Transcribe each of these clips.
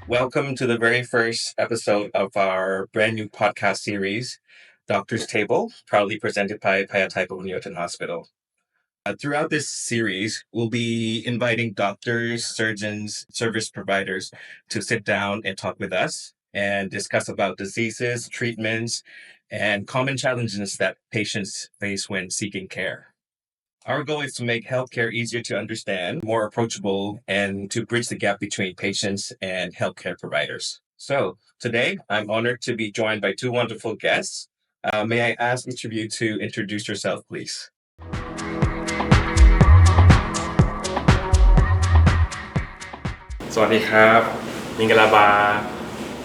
Welcome to the very first episode of our brand new podcast series, Doctor's Table, proudly presented by Phyathai Phaholyothin Hospital. Throughout this series, we'll be inviting doctors, surgeons, service providers to sit down and talk with us and discuss about diseases, treatments, and common challenges that patients face when seeking care. Our goal is to make healthcare easier to understand, more approachable, and to bridge the gap between patients and healthcare providers. So, today, I'm honored to be joined by two wonderful guests. May I ask each of you to introduce yourself, please? สวัสดีครับมิงกะลาบา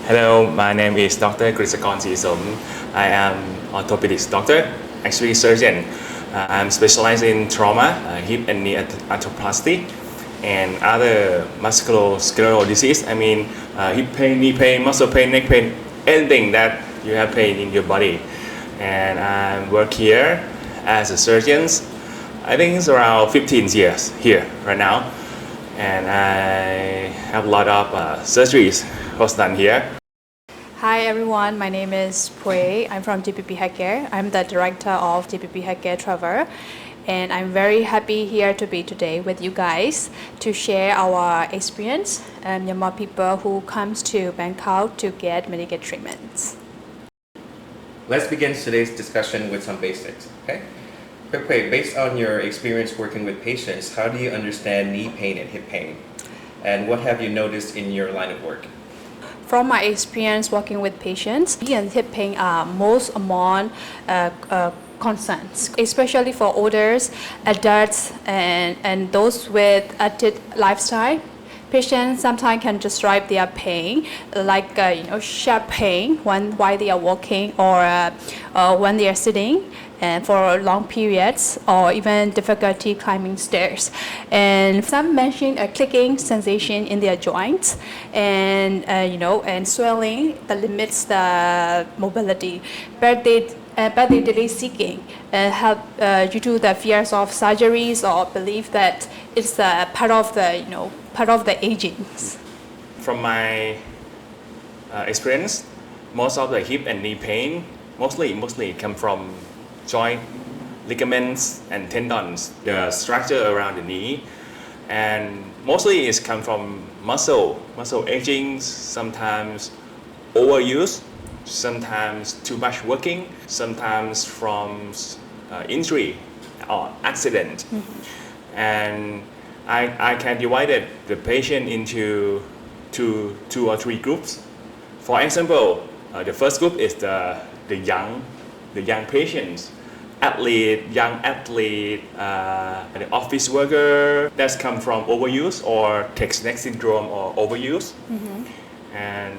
Hello, my name is Dr. Kritsakorn Srisom. I am orthopedics doctor, actually surgeon. I'm specialized in trauma, hip and knee arthroplasty, and other musculoskeletal disease. I mean, hip pain, knee pain, muscle pain, neck pain, anything that you have pain in your body. And I work here as a surgeon. I think it's around 15 years here right now. And I have a lot of surgeries was done here. Hi everyone, my name is Pui. I'm from JPP Healthcare. I'm the director of JPP Healthcare Travel, and I'm very happy here to be today with you guys to share our experience and Myanmar people who comes to Bangkok to get medical treatments. Let's begin today's discussion with some basics, okay? Quick, based on your experience working with patients, how do you understand knee pain and hip pain? And what have you noticed in your line of work? From my experience working with patients, knee and hip pain are most among concerns, especially for older adults and those with active lifestyle. Patients sometimes can describe their pain like sharp pain while they are walking or when they are sitting and for long periods or even difficulty climbing stairs. And some mention a clicking sensation in their joints and swelling that limits the mobility. But they delay seeking help due to the fears of surgeries or belief that it's part of the aging. From my experience, most of the hip and knee pain mostly come from joint ligaments and tendons, the structure around the knee, and mostly it's come from muscle aging, sometimes overuse, sometimes too much working, sometimes from injury or accident. And I can divide the patient into two or three groups. For example, the first group is the young patients, young athlete, the office worker that's come from overuse or neck syndrome or overuse, and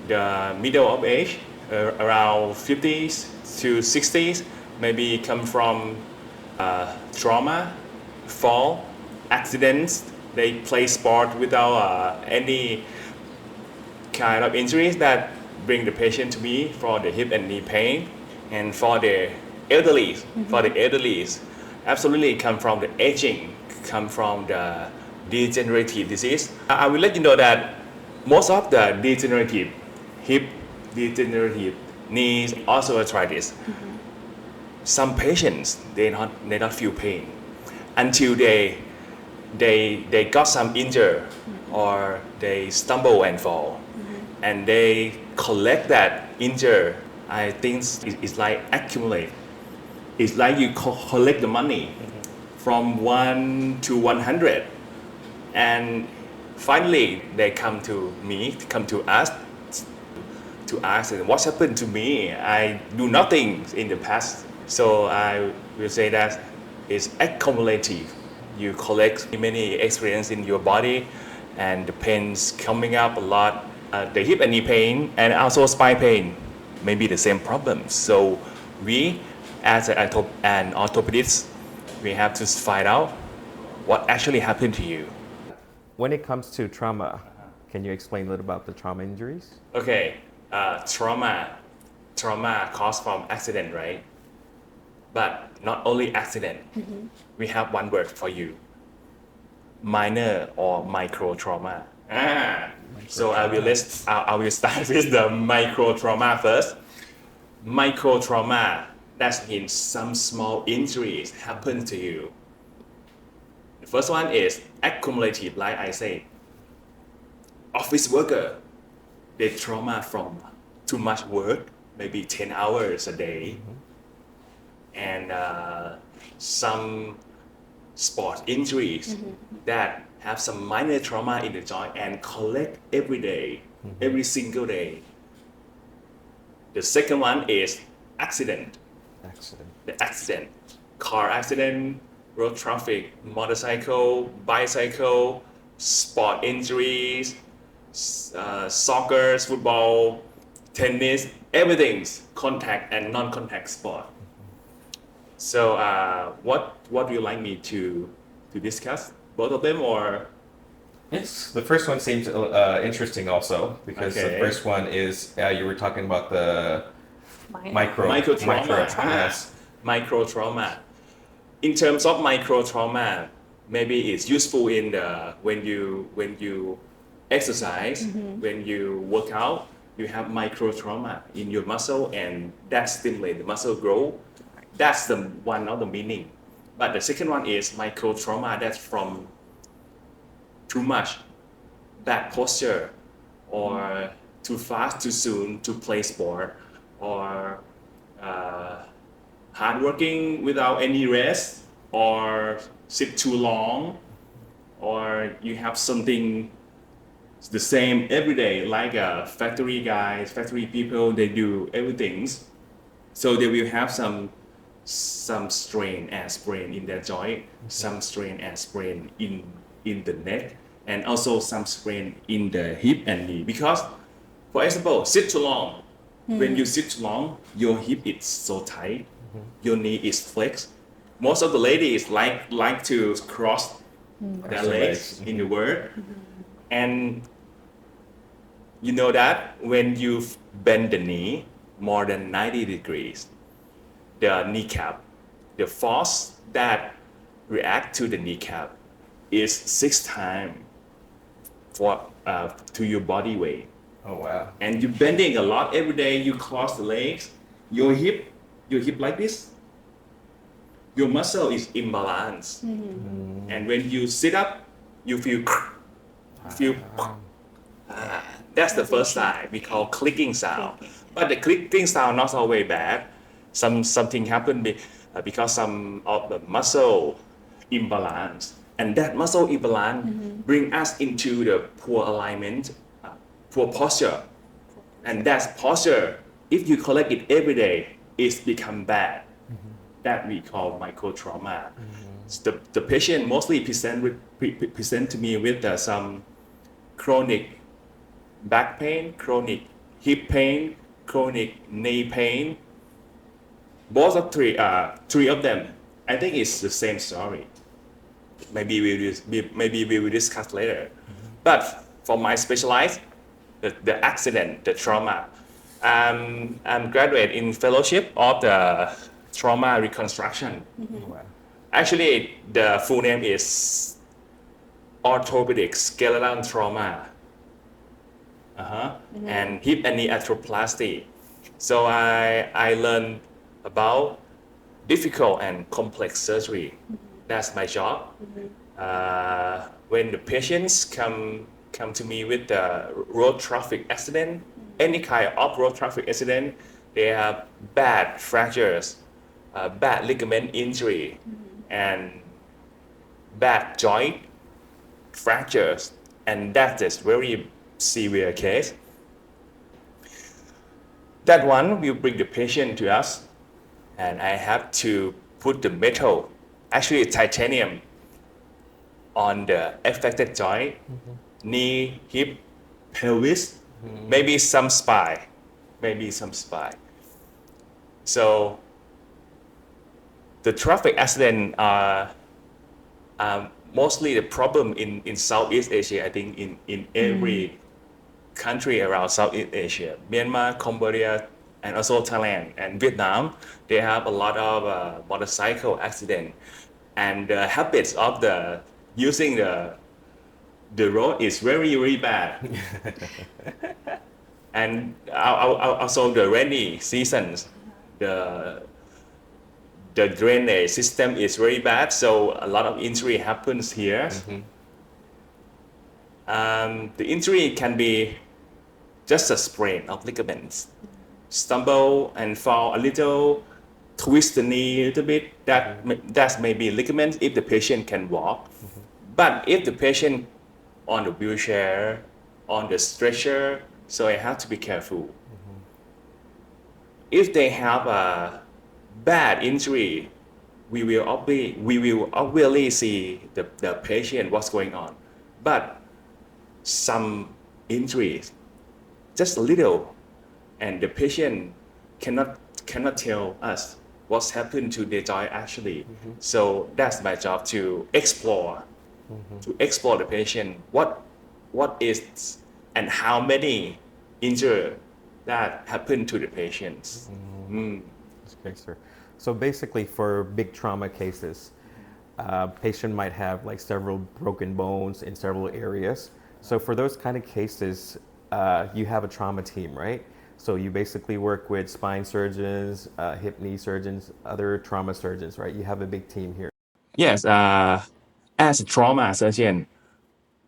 the middle of age, around 50s to 60s, maybe come from trauma, fall, accidents. They play sport without any kind of injuries that bring the patient to me for the hip and knee pain. And for the elderly, absolutely come from the aging, come from the degenerative disease. I will let you know that most of the degenerative hip, degenerative knees, osteoarthritis, some patients they not feel pain until they got some injury or they stumble and fall, and they collect that injury. I think it's like accumulate. It's like you collect the money from 1 to 100, and finally they come to us to ask what's happened to me. I do nothing in the past, so I will say that it's accumulative. You collect many experience in your body, and the pains coming up a lot. The hip and knee pain and also spine pain may be the same problem. So we, as an orthopedist, we have to find out what actually happened to you. When it comes to trauma, can you explain a little about the trauma injuries? Okay, trauma caused from accident, right? But not only accident. We have one word for you: minor or micro trauma. So I will start with the micro trauma first. Micro trauma, that means some small injuries happen to you. The first one is accumulative, like I say. Office worker, they trauma from too much work, maybe 10 hours a day. And some sport injuries that have some minor trauma in the joint and collect every day, every single day. The second one is accident. The accident, car accident, road traffic, motorcycle, bicycle, sport injuries, soccer, football, tennis, everything's contact and non-contact sport. So what would you like me to discuss? Both of them or? Yes, the first one seems interesting also because the Okay. first one is you were talking about the micro Micro trauma. yes. Micro trauma. In terms of micro trauma, maybe it's useful in the when you exercise, when you work out, you have micro trauma in your muscle and that stimulates the muscle growth. That's the one of the meaning. But the second one is micro trauma that's from too much bad posture or too fast, too soon to play sport or hard working without any rest or sit too long or you have something the same every day like factory guys, factory people, they do everything. So they will have some strain and sprain in their joint, some strain and sprain in the neck, and also some sprain in the hip and knee. Because, for example, sit too long. When you sit too long, your hip is so tight, your knee is flexed. Most of the ladies like to cross their legs in the work, and you know that when you bend the knee more than 90 degrees, the kneecap, the force that react to the kneecap is 6 times to your body weight. Oh wow. And you're bending a lot every day, you cross the legs, your hip like this, your muscle is imbalanced. And when you sit up, you feel that's the first sign we call clicking sound. But the clicking sound not always bad. Something happened because some of the muscle imbalance, and that muscle imbalance bring us into the poor alignment, poor posture, and that posture, if you collect it every day, it's become bad. That we call micro trauma. The patient mostly present to me with some chronic back pain, chronic hip pain, chronic knee pain. Both of three of them, I think it's the same story. Maybe we will discuss later. But for my specialized, the accident, the trauma, I'm graduate in fellowship of the trauma reconstruction. Wow. Actually, the full name is Orthopedic Skeletal Trauma, and hip and knee arthroplasty. So I learned about difficult and complex surgery. That's my job. When the patients come to me with the road traffic accident, any kind of road traffic accident, they have bad fractures, bad ligament injury, and bad joint fractures, and that is very severe case. That one will bring the patient to us, and I have to put the metal, actually titanium, on the affected joint, knee, hip, pelvis, maybe some spine. So the traffic accident are mostly the problem in Southeast Asia. I think in every country around Southeast Asia, Myanmar, Cambodia, and also Thailand and Vietnam, they have a lot of motorcycle accident, and the habits of the using the road is very bad. And also the rainy seasons, the drainage system is very bad, so a lot of injury happens here. The injury can be just a sprain of ligaments, stumble and fall a little, twist the knee a little bit. That may be ligaments if the patient can walk. But if the patient on the wheelchair, on the stretcher, so I have to be careful. If they have a bad injury, we will obviously see the patient what's going on. But some injuries, just a little, and the patient cannot tell us what's happened to the joint actually. So that's my job to explore the patient, what is and how many injury that happened to the patients. Okay, sir. So basically, for big trauma cases, patient might have like several broken bones in several areas. So for those kind of cases, you have a trauma team, right? So you basically work with spine surgeons, hip knee surgeons, other trauma surgeons, right? You have a big team here. Yes, as a trauma surgeon,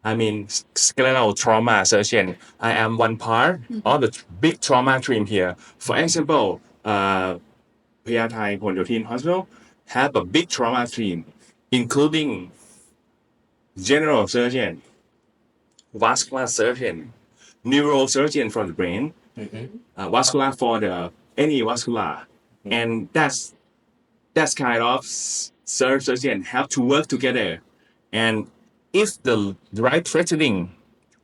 I mean skeletal trauma surgeon, I am one part of the big trauma team here. For example, Phyathai Phaholyothin Hospital have a big trauma team, including general surgeon, vascular surgeon, neurosurgeon for the brain, vascular for the any vascular, and that's kind of surgeon have to work together. And if the right threatening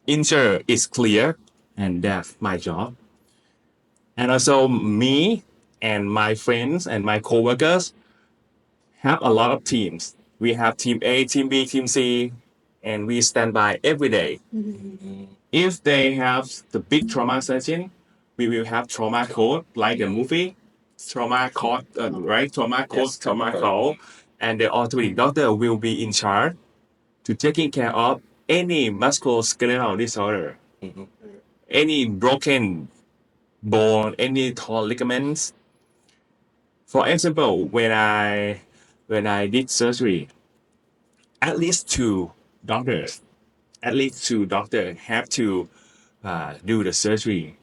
injury is clear, and that's my job. And also me and my friends and my coworkers have a lot of teams. We have team A, team B, team C, and we stand by every day. If they have the big trauma surgeon, we will have trauma code like the movie, trauma code, right? Trauma code, Yes, trauma trauma code, and the orthopedic doctor will be in charge to taking care of any musculoskeletal disorder, any broken bone, any torn ligaments. For example, when I did surgery, at least doctors, have to do the surgery.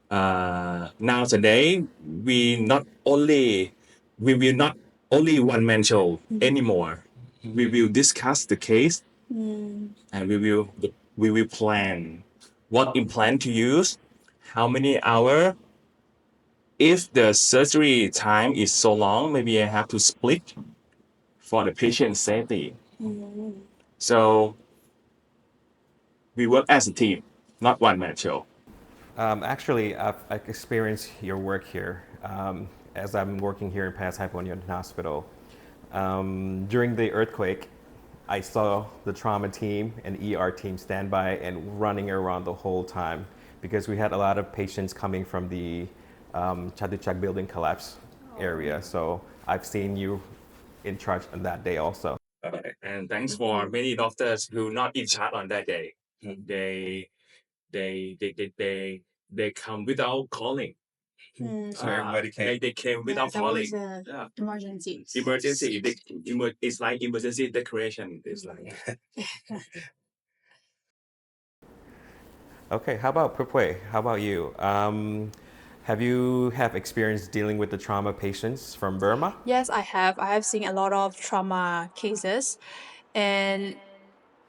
Nowadays, we will not only one man show anymore. We will discuss the case, and we will plan what implant to use, how many hours. If the surgery time is so long, maybe I have to split for the patient safety. So we work as a team, not one man show. Actually, I've experienced your work here as I'm working here in Phyathai Phaholyothin Hospital. During the earthquake, I saw the trauma team and ER team stand by and running around the whole time because we had a lot of patients coming from the Chatuchak building collapse area. So I've seen you in charge on that day also. And thanks for many doctors who not in charge on that day. They they they they they, they come without calling. So everybody came. They came without calling. Yeah. Emergency. Emergency. It's like emergency decoration. It's like Okay, how about Pupwe? How about you? Have you have experience dealing with the trauma patients from Burma? Yes, I have. I have seen a lot of trauma cases, and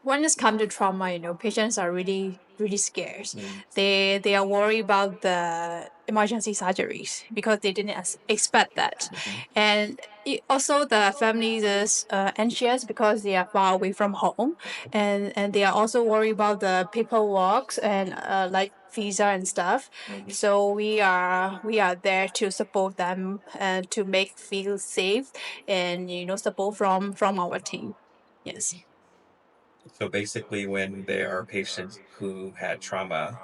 when it's come to trauma, patients are really scared. They are worried about the emergency surgeries because they didn't expect that, and also the families is anxious because they are far away from home, and they are also worried about the paperwork and like visa and stuff. So we are there to support them and to make feel safe and support from our team. Yes. So basically, when there are patients who had trauma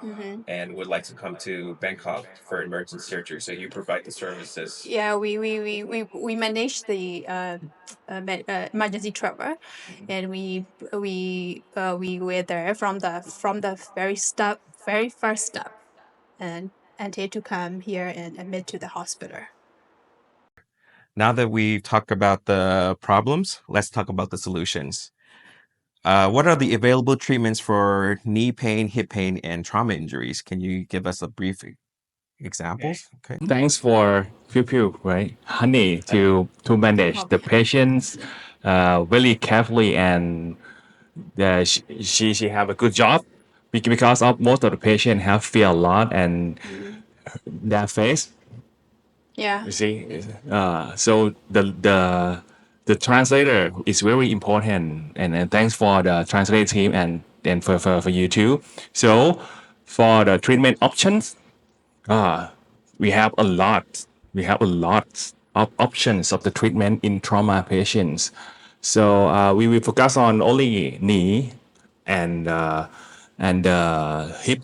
and would like to come to Bangkok for emergency surgery, so you provide the services. Yeah, we manage the emergency travel, and we were there from the very first step, and until to come here and admit to the hospital. Now that we've talked about the problems, let's talk about the solutions. What are the available treatments for knee pain, hip pain, and trauma injuries? Can you give us a brief examples? Okay. Thanks for Pew right, Honey, to manage the patients very carefully, and she have a good job because of most of the patient have fear a lot and their face. Yeah. You see, so the translator is very important, and thanks for the translate team and for you too. So for the treatment options, we have a lot. We have a lot of options of the treatment in trauma patients. So we will focus on only knee and hip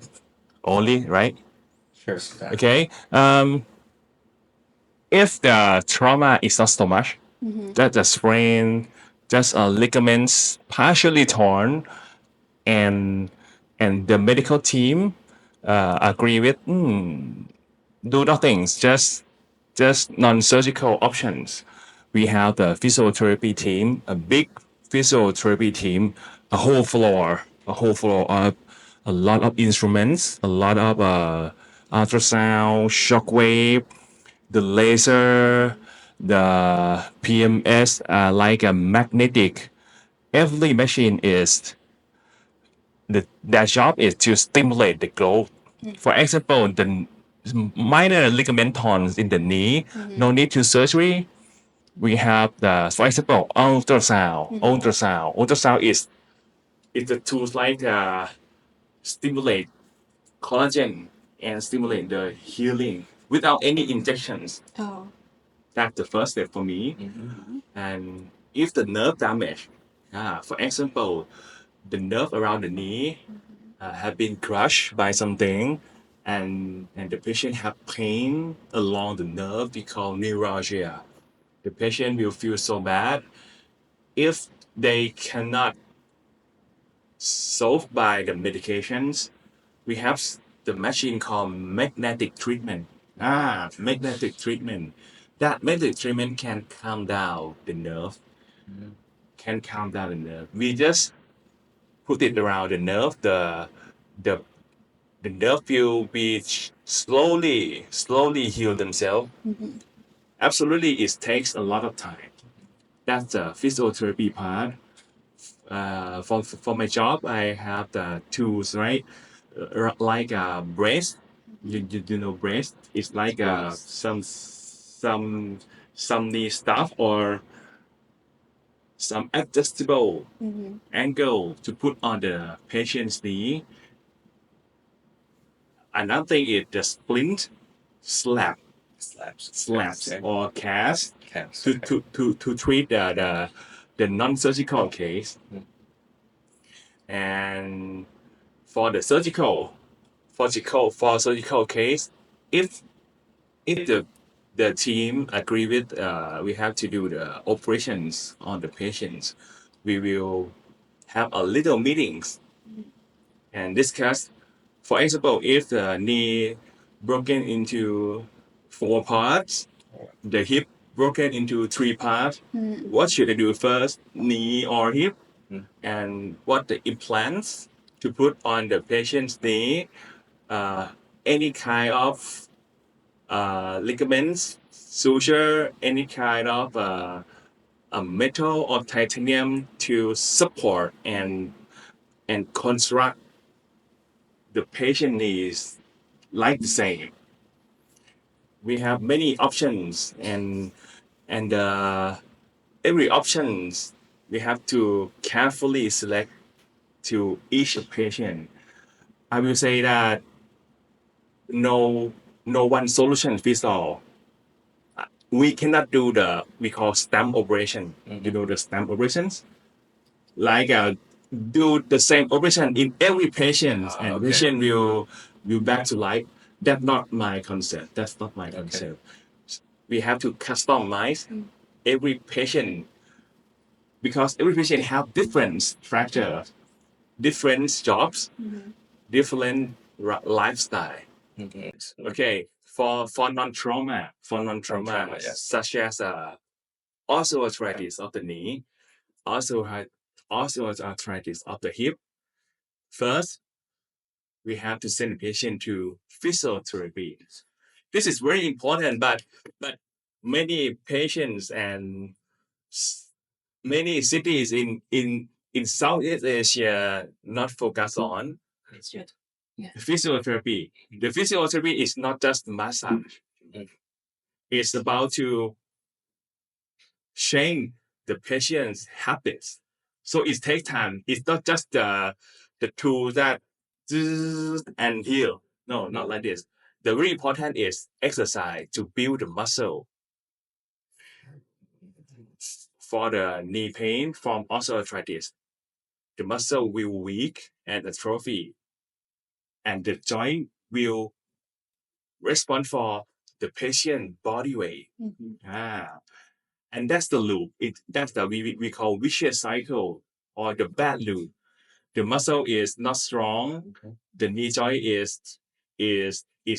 only, right? Sure. Okay. If the trauma is not so much, that the sprain, just ligaments partially torn, and the medical team agree with do nothing, just non-surgical options. We have the physiotherapy team, a big physiotherapy team, a whole floor of a lot of instruments, a lot of ultrasound, shockwave, the laser, the PMS, like a magnetic. Every machine is their job is to stimulate the growth. For example, the minor ligament torn in the knee, no need to surgery. We have the, for example, Ultrasound is the tools like stimulate collagen and stimulate the healing without any injections. Oh. That's the first step for me. And if the nerve damage, for example, the nerve around the knee have been crushed by something, and the patient have pain along the nerve, we call neuralgia. The patient will feel so bad. If they cannot solve by the medications, we have the machine called magnetic treatment. Magnetic treatment. That magnetic treatment can calm down the nerve. We just put it around the nerve. The the nerve will be slowly heal themselves. Absolutely, it takes a lot of time. That's the physiotherapy part. For my job, I have the tools, right? Like a brace. You know brace? It's like some knee stuff or some adjustable angle to put on the patient's knee. Another thing is the splint, slaps or cast to treat the non-surgical case. And for the surgical case, if the team agree with we have to do the operations on the patients, we will have a little meetings and discuss. For example, if the knee broken into 4 parts, the hip broken into 3 parts, what should I do first, knee or hip? And what the implants to put on the patient's knee, any kind of ligaments, suture, any kind of a metal or titanium to support and construct the patient needs like the same. We have many options, and every options we have to carefully select to each patient. I will say that no one solution fits all. We cannot do the we call stamp operation. You know the stamp operations, like do the same operation in every patient, and okay. patient will back to life. That's not my concept. That's not my concept. We have to customize every patient because every patient have different fracture, different jobs, different lifestyle. Okay, for non-trauma, Non-trauma, yes. such as osteoarthritis of the knee, osteoarthritis of the hip. First, we have to send the patient to physiotherapy. This is very important, but many patients and many cities in Southeast Asia not focus on physiotherapy. The physiotherapy is not just massage. It's about to change the patient's habits. So it takes time. It's not just the tool that and heal. No, not like this. The very important is exercise to build the muscle. For the knee pain from osteoarthritis, the muscle will weak and atrophy, and the joint will respond for the patient body weight. And that's the loop. That's the we call vicious cycle or the bad loop. The muscle is not strong. The knee joint is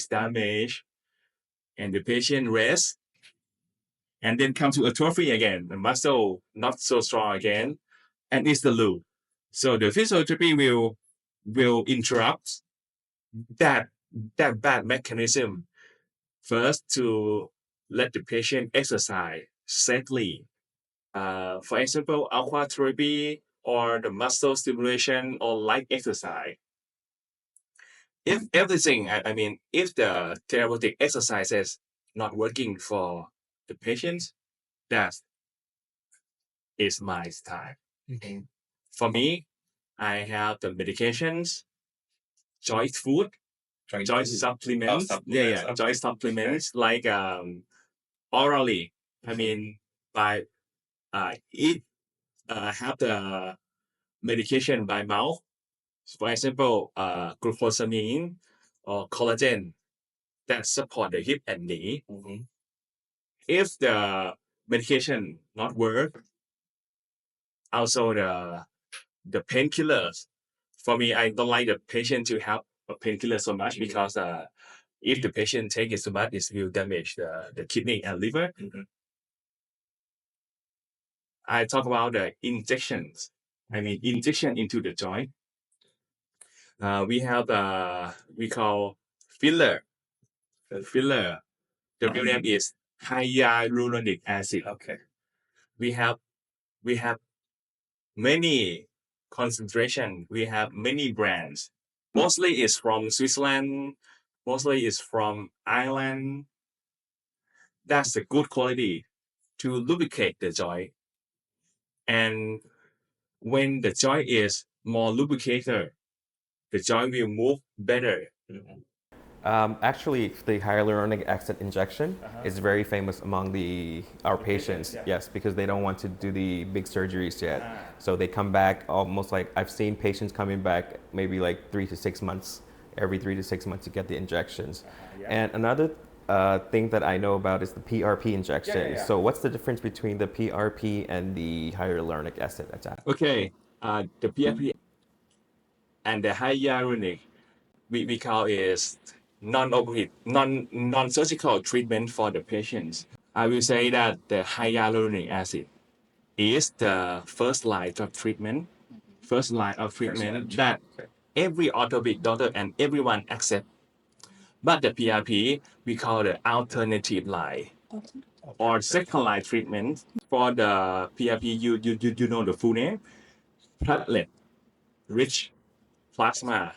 damaged, and the patient rests, and then come to atrophy again. The muscle not so strong again, and it's the loop. So the physiotherapy will interrupt that bad mechanism. First, to let the patient exercise safely. For example, aqua therapy or the muscle stimulation or light exercise. If everything, I mean, if the therapeutic exercises not working for the patients, that is my style. For me, I have the medications, joint food, joint supplements. Joint supplements like orally. I mean, by eat have the medication by mouth. For example, glucosamine or collagen that support the hip and knee. If the medication not work, also the painkillers. For me, I don't like the patient to have a painkiller so much because if the patient take it so much, it will damage the kidney and liver. I talk about the injections. I mean, injection into the joint. We have we call filler. Filler. The real name is hyaluronic acid. Okay. We have many concentration. We have many brands. Mostly is from Switzerland. Mostly is from Ireland. That's a good quality to lubricate the joint. And when the joint is more lubricated, the joint will move better. Actually, the hyaluronic acid injection is very famous among our patients. Yes, because they don't want to do the big surgeries yet. So they come back almost like I've seen patients coming back maybe like 3 to 6 months, every 3 to 6 months to get the injections. And another thing that I know about is the PRP injection. So what's the difference between the PRP and the hyaluronic acid? Okay, the PRP and the hyaluronic we call is non-surgical treatment for the patients. I will say that the hyaluronic acid is the first line of treatment. That every orthopedic doctor and everyone accept. But the PRP we call the alternative line or second line treatment. For the PRP, you know the full name, platelet rich plasma.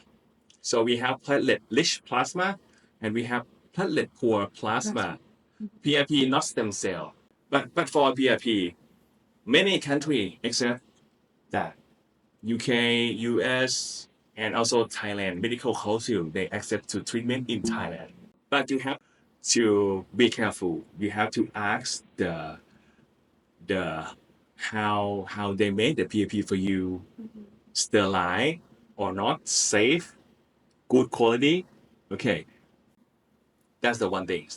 So we have platelet-rich plasma and we have platelet-poor plasma. PRP not stem cell. But for PRP, many countries except that UK, US, and also Thailand Medical Council, they accept to treatment in Thailand. But you have to be careful. You have to ask the how they made the PRP for you. sterile or not, safe, good quality. Okay, that's the one thing.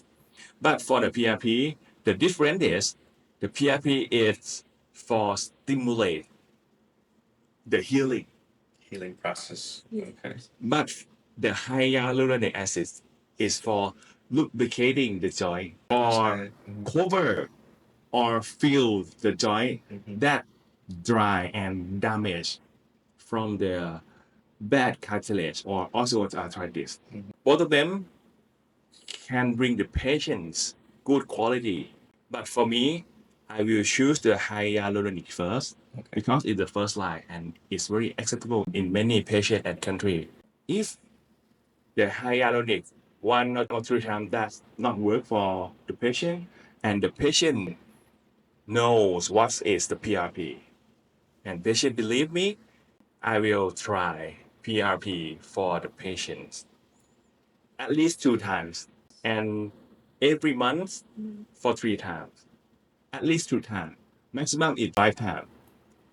But for the PRP, the difference is the PRP is for stimulate the Healing process. Okay. but the hyaluronic acid is for lubricating the joint or cover or fill the joint that dry and damaged from the bad cartilage or osteoarthritis. Both of them can bring the patients good quality. But for me, I will choose the hyaluronic first because it's the first line and it's very acceptable in many patients and country. If the hyaluronic one or two times does not work for the patient and the patient knows what is the PRP and patient believe me, I will try PRP for the patients at least 2 times and every month for 3 times. At least 2 times. Maximum is 5 times.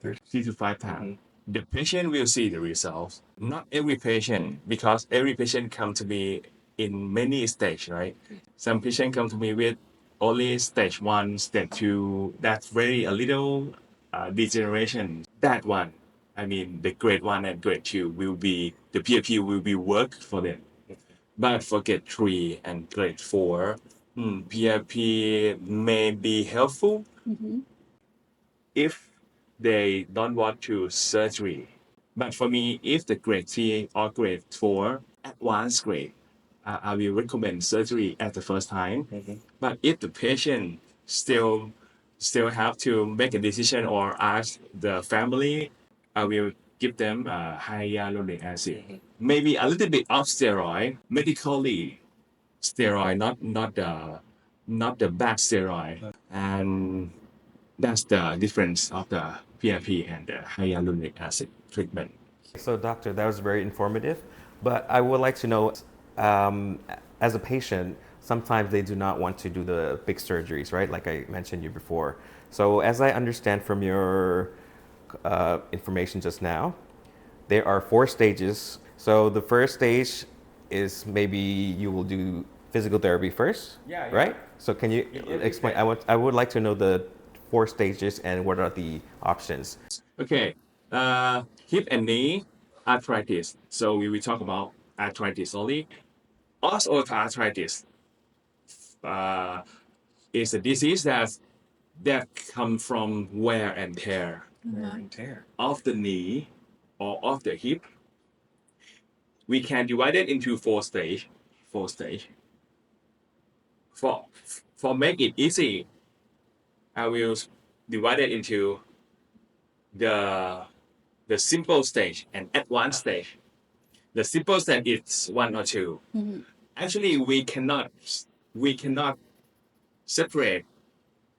3 to 5 times. The patient will see the results. Not every patient, because every patient come to me in many stages, right? Some patient come to me with only stage 1, stage 2. That's very a little degeneration. That one, I mean, the grade 1 and grade 2 will be, the PRP will be work for them. But for grade 3 and grade 4, PRP may be helpful if they don't want to surgery. But for me, if the grade 3 or grade 4 advanced grade, I will recommend surgery at the first time. But if the patient still have to make a decision or ask the family, I will give them hyaluronic acid. Maybe a little bit of steroid, medically steroid, not the bad steroid. And that's the difference of the PRP and the hyaluronic acid treatment. So, doctor, that was very informative. But I would like to know, um, as a patient, sometimes they do not want to do the big surgeries, right? Like I mentioned you before. So, as I understand from your information just now, there are 4 stages. So, the first stage is maybe you will do physical therapy first, right? So, can you explain? I would like to know the 4 stages and what are the options. Okay, hip and knee arthritis. So we will talk about arthritis only. Osteoarthritis uh, is a disease that come from wear and tear Wear and tear. of the knee or of the hip. We can divide it into 4 stage. 4 stage. For make it easy, I will divide it into the the simple stage and advanced stage. The simple stage is 1 or 2. Actually, we cannot separate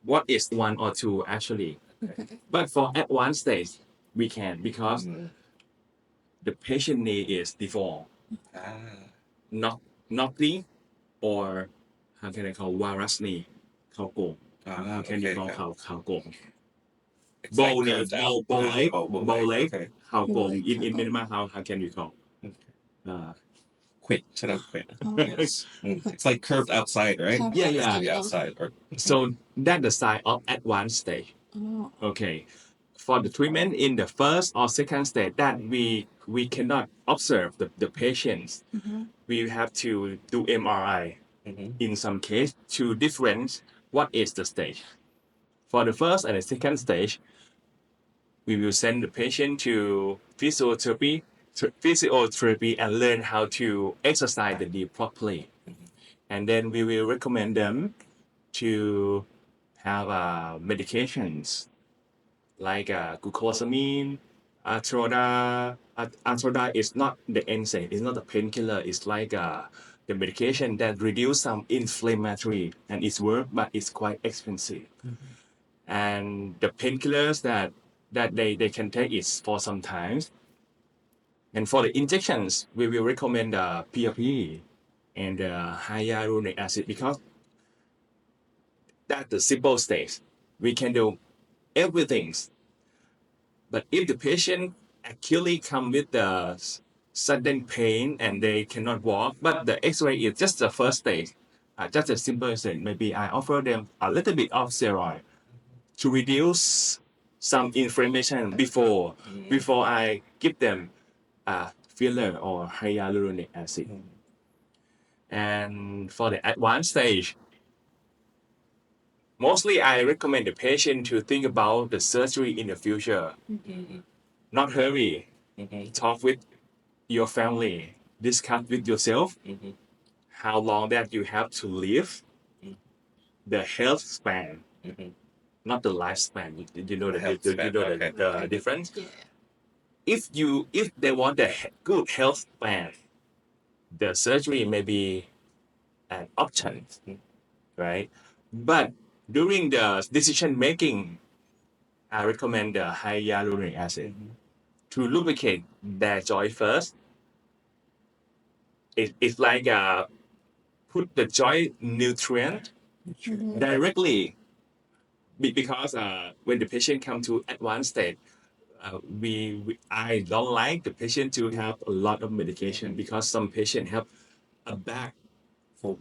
what is 1 or 2 actually. But for advanced stage, we can because the patient knee is deformed, not knocking, or how can I call virus knee, เขาโกง how can you call เขาโกง It's like bow knee, curved out. bow leg, bow leg, Okay. เขาโกง in Myanmar how can you call Quit. Shut up. Quit. Yes. It's like curved outside, right? Yeah, It's yeah. to the outside. Or So that's the sign of advanced stage. Okay. For the treatment in the first or second stage that we cannot observe the patients, we have to do MRI in some case to difference what is the stage. For the first and the second stage, we will send the patient to physiotherapy and learn how to exercise the knee properly. And then we will recommend them to have medications like glucosamine, Atroda. Atroda is not the NSAID, it's not a painkiller, it's like the medication that reduce some inflammatory and it's work, but it's quite expensive. And the painkillers that they can take is for some times. And for the injections, we will recommend PRP and hyaluronic acid because that's the simple stage. We can do everything. But if the patient actually come with the sudden pain and they cannot walk, but the X-ray is just the first stage. Just a simple thing. Maybe I offer them a little bit of steroid to reduce some inflammation before I give them filler or hyaluronic acid. And for the advanced stage, mostly I recommend the patient to think about the surgery in the future. Not hurry. Talk with your family. Discuss with yourself how long that you have to live. The health span, not the lifespan. You know the difference. If they want a good health span, the surgery may be an option, right? But during the decision making, I recommend the hyaluronic acid to lubricate their joint first. It's like put the joint nutrient directly because when the patient come to advanced state, I don't like the patient to have a lot of medication because some patient have a bag a full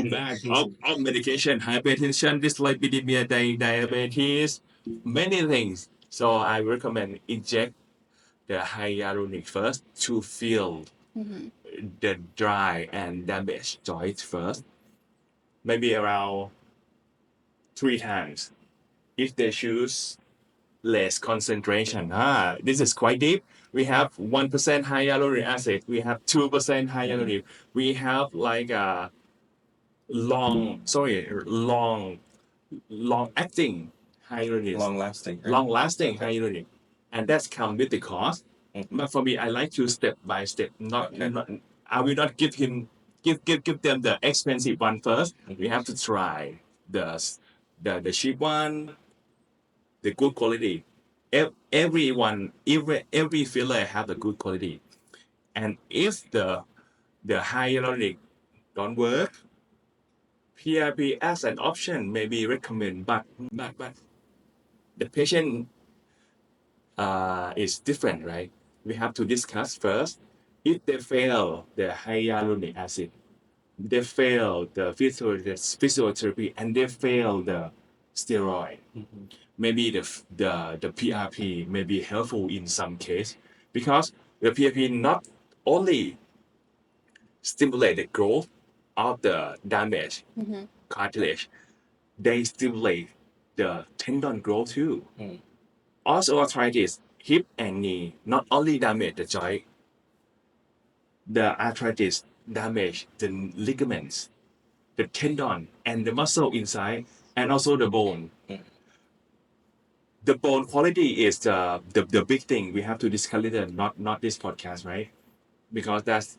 bag of medication, hypertension, dyslipidemia, diabetes, many things. So I recommend inject the hyaluronic first to fill the dry and damaged joints first, maybe around 3 times. If they choose less concentration, this is quite deep. We have 1% hyaluronic acid. We have 2% hyaluronic. We have like a long acting hyaluronic, long lasting hyaluronic, and that's come with the cost. But for me, I like to step by step. I will not give them the expensive one first. We have to try the cheap one, the good quality. Every filler have the good quality, and if the hyaluronic don't work, PRP as an option may be recommended, but the patient is different, right? We have to discuss first. If they fail the hyaluronic acid, they fail the physiotherapy, and they fail the steroid. Maybe the PRP may be helpful in some case because the PRP not only stimulate the growth of the damaged cartilage, they stimulate the tendon growth too. Osteoarthritis, hip and knee, not only damage the joint, the arthritis damage the ligaments, the tendon, and the muscle inside, and also the bone. The bone quality is the big thing we have to discuss later, not this podcast, right? Because that's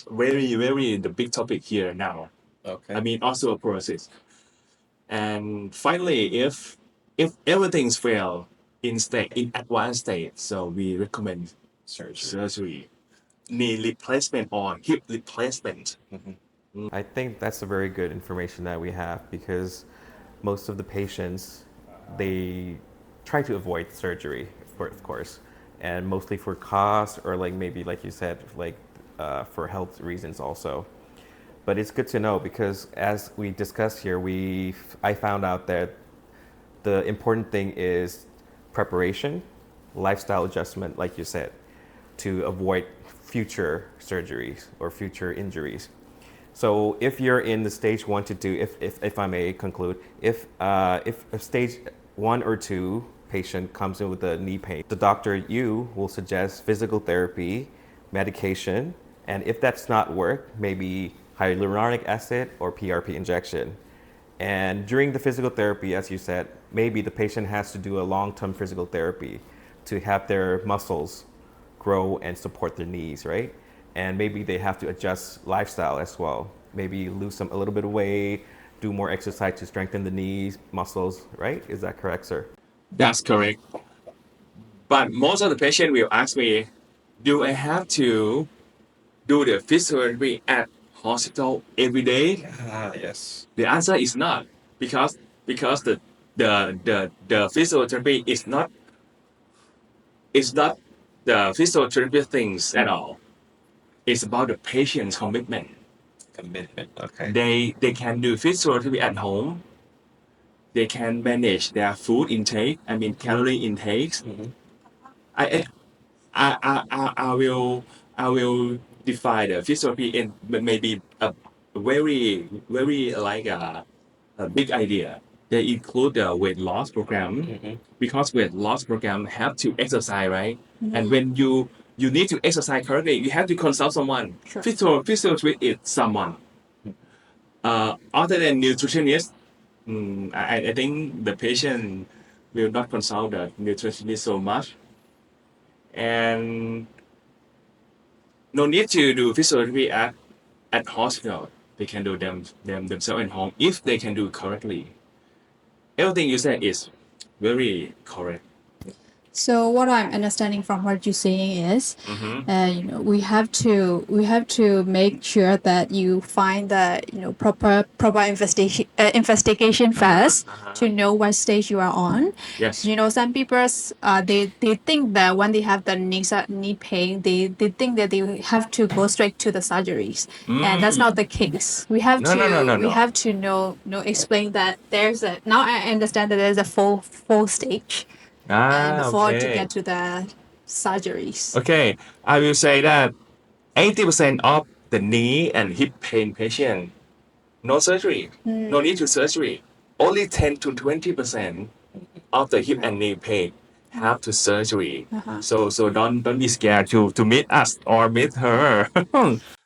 very the big topic here now. Okay. I mean osteoporosis. And finally, if everything's fail in advanced state, so we recommend surgery, knee replacement or hip replacement. I think that's a very good information that we have because most of the patients, they try to avoid surgery, of course, and mostly for cost or like maybe like you said, like for health reasons also. But it's good to know because as we discussed here, I found out that the important thing is preparation, lifestyle adjustment, like you said, to avoid future surgeries or future injuries. So if you're in the stage 1 to 2, if I may conclude, if a stage 1 or 2 patient comes in with a knee pain, the doctor, you will suggest physical therapy, medication, and if that's not work, maybe hyaluronic acid or PRP injection. And during the physical therapy, as you said, maybe the patient has to do a long-term physical therapy to have their muscles grow and support their knees, right? And maybe they have to adjust lifestyle as well. Maybe lose a little bit of weight, do more exercise to strengthen the knees, muscles, right? Is that correct, sir? That's correct. But most of the patient will ask me, do I have to do the physiotherapy at hospital every day? Yes. The answer is not because the physiotherapy is not the physiotherapy things at all. It's about the patient's commitment. Okay. They can do physiotherapy at home. They can manage their food intake. I mean calorie intakes. I I will define the physiotherapy in maybe a very like a big idea. They include the weight loss program because weight loss program have to exercise, right? And when you need to exercise correctly, you have to consult someone. Sure. Physiotherapist is someone. Other than nutritionist, I think the patient will not consult the nutritionist so much, and no need to do physiotherapy at hospital. They can do themselves at home if they can do it correctly. Everything you said is very correct. So what I'm understanding from what you're saying is, we have to make sure that you find the proper investigation first to know what stage you are on. Yes. Some people they think that when they have the knee pain, they think that they have to go straight to the surgeries, and that's not the case. We have No, to no, no, no, we no. have to explain that there's a now I understand that there's a full stage before to get to the surgeries. Okay, I will say that 80% of the knee and hip pain patient, no surgery, no need to surgery. Only 10 to 20% of the hip and knee pain have to surgery. So don't be scared to meet us or meet her.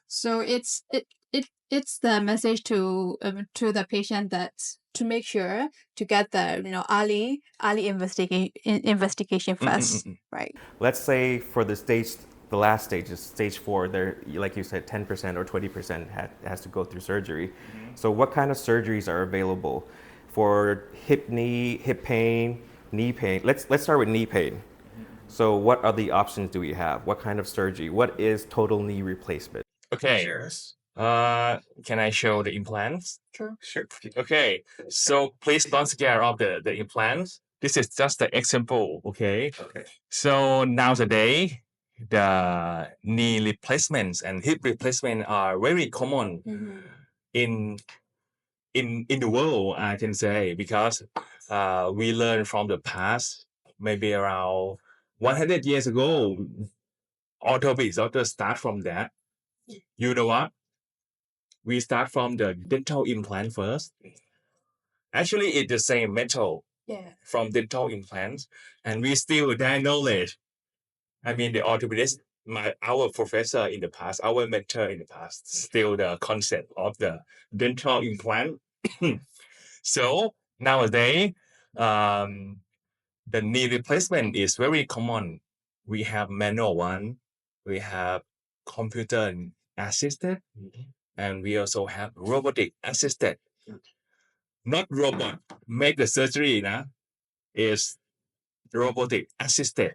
So it's the message to the patient that to make sure to get the early investigation first, right? Let's say for the last stages, stage 4, there, like you said, 10% or 20% has to go through surgery. So what kind of surgeries are available for hip pain, knee pain? Let's start with knee pain. So what are the options do we have? What kind of surgery? What is total knee replacement? Okay. Cheers. Can I show the implants? Sure. Sure. Okay. So please don't scare of the implants. This is just the example. Okay. Okay. So nowadays, the knee replacements and hip replacement are very common in in the world. I can say because we learned from the past, maybe around 100 years ago, orthopedics doctors start from that. You know what? We start from the dental implant first. Actually, it's the same metal from dental implants, and we still that knowledge. I mean, the orthopedist, our professor in the past, our mentor in the past, still the concept of the dental implant. So nowadays, the knee replacement is very common. We have manual one, we have computer assisted, and we also have robotic assisted. Not robot make the surgery, is robotic assisted.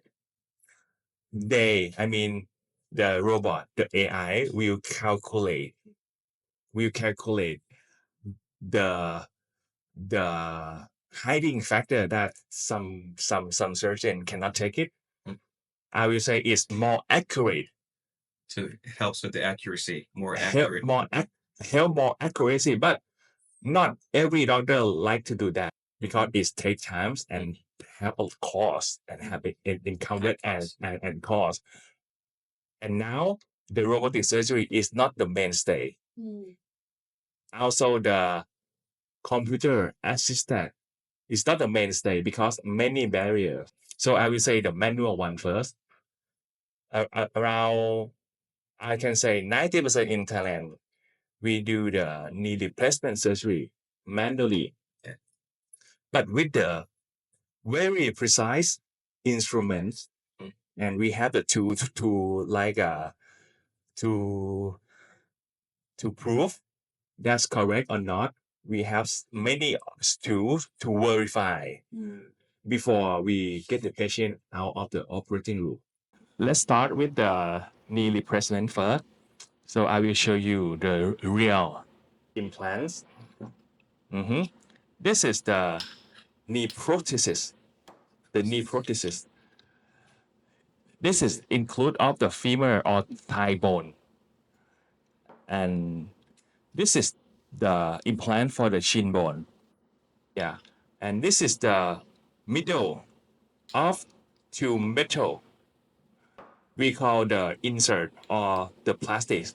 I mean, the robot, the AI will calculate the the hiding factor that some surgeon cannot take it. I will say it's more accurate. So it helps with the accuracy, more Help accurate. more accuracy, but not every doctor like to do that because it takes times and have a cost and have it encountered and cost. And now the robotic surgery is not the mainstay. Also, the computer assisted is not the mainstay because many barriers. So I will say the manual one first. Around, I can say 90% in Thailand, we do the knee replacement surgery manually, but with the very precise instruments, and we have the tool to like to prove that's correct or not. We have many tools to verify before we get the patient out of the operating room. Let's start with the knee replacement first. So I will show you the real implants. This is the knee prosthesis. The knee prosthesis. This is include of the femur or thigh bone, and this is the implant for the shin bone. Yeah, and this is the middle of two metal. We call the insert or the plastic.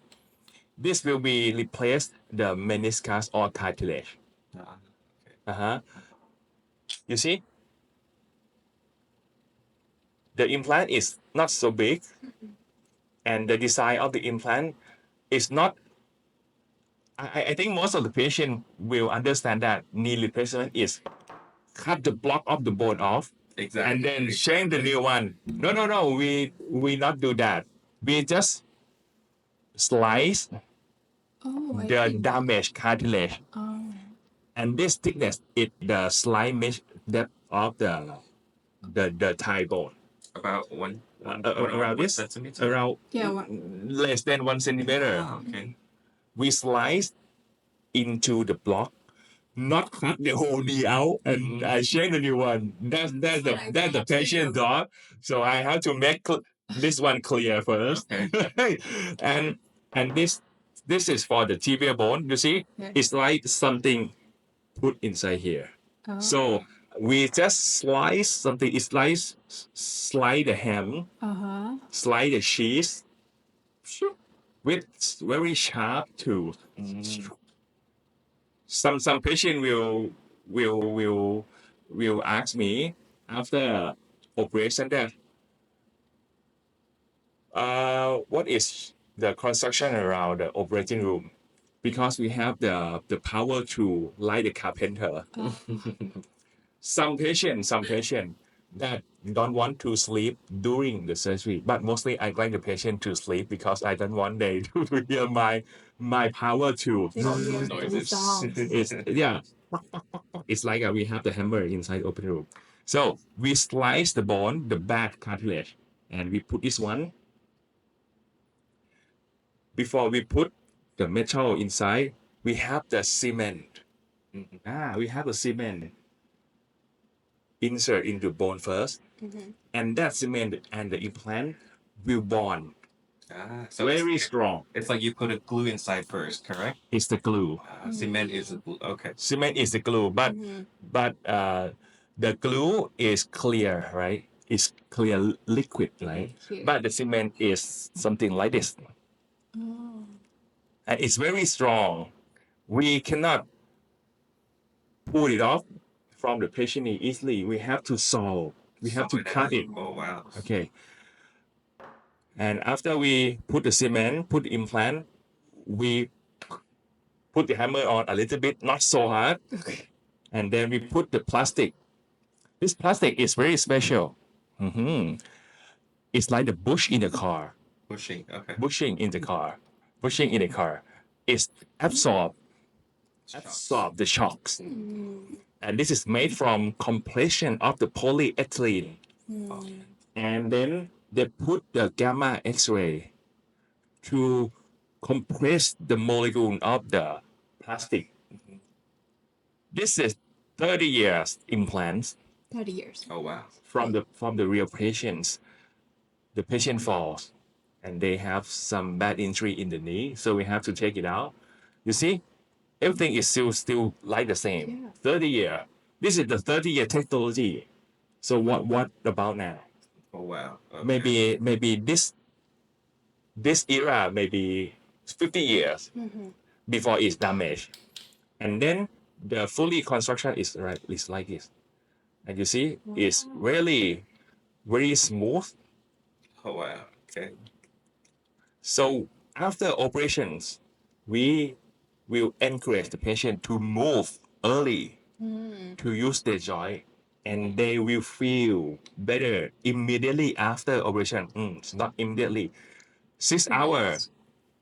This will be replace the meniscus or cartilage. Uh-huh. You see, the implant is not so big, and the design of the implant is not. I think most of the patient will understand that knee replacement is cut the block of the bone off, Exactly. and then change the new one. No. We not do that. We just slice Oh, I the see. damaged cartilage, Oh. and this thickness is the slice mesh depth of the thigh bone. About one Around this, centimeter. around Yeah. less than 1 centimeter. Okay. We slice into the block, not cut the whole knee out, and I change the new one. That's the patient job. So I have to make this one clear first. Okay. and this is for the tibia bone. You see, Yeah. it's like something put inside here. Oh. So we just slice something. It's like slide the ham, Uh-huh. slide the cheese with very sharp tool. Some patient will ask me after operation that what is the construction around the operating room, because we have the power to light the carpenter. Some patient that don't want to sleep during the surgery, but mostly I like the patient to sleep because I don't want they to hear my power to They don't hear noises. the sound. it's yeah. It's like we have the hammer inside open room. So we slice the bone, the bad cartilage, and we put this one. Before we put the metal inside, we have the cement. We have the cement insert into bone first, and that cement and the implant will bond So very strong. it's like you put a glue inside first, correct? It's the glue. Cement is a glue. Okay. Cement is the glue, but the glue is clear, right? It's clear liquid, right? Clear. But the cement is something like this, Oh. and it's very strong. We cannot pull it off from the patient easily. We have to saw. We have to cut it. Oh wow. Okay. And after we put the cement, put the implant, we put the hammer on a little bit, not so hard. Okay. And then we put the plastic. This plastic is very special. It's like the bush in the car. Pushing. Okay. Bushing in the car. Bushing in the car. It's absorb the shocks. And this is made from compression of the polyethylene. And then they put the gamma X-ray to compress the molecule of the plastic. This is 30 years implants 30 years. Oh wow. from the real patients. The patient falls and they have some bad injury in the knee, so we have to take it out. You see, everything is still like the same. Yeah. 30 year. This is the 30-year technology. So what about now? Oh wow. Okay. Maybe this era maybe 50 years before it's damaged, and then the fully construction is like this, and you see it's really very smooth. Oh wow. Okay. So after operations, we will encourage the patient to move early to use the joint, and they will feel better immediately after operation. It's not immediately. 6 hours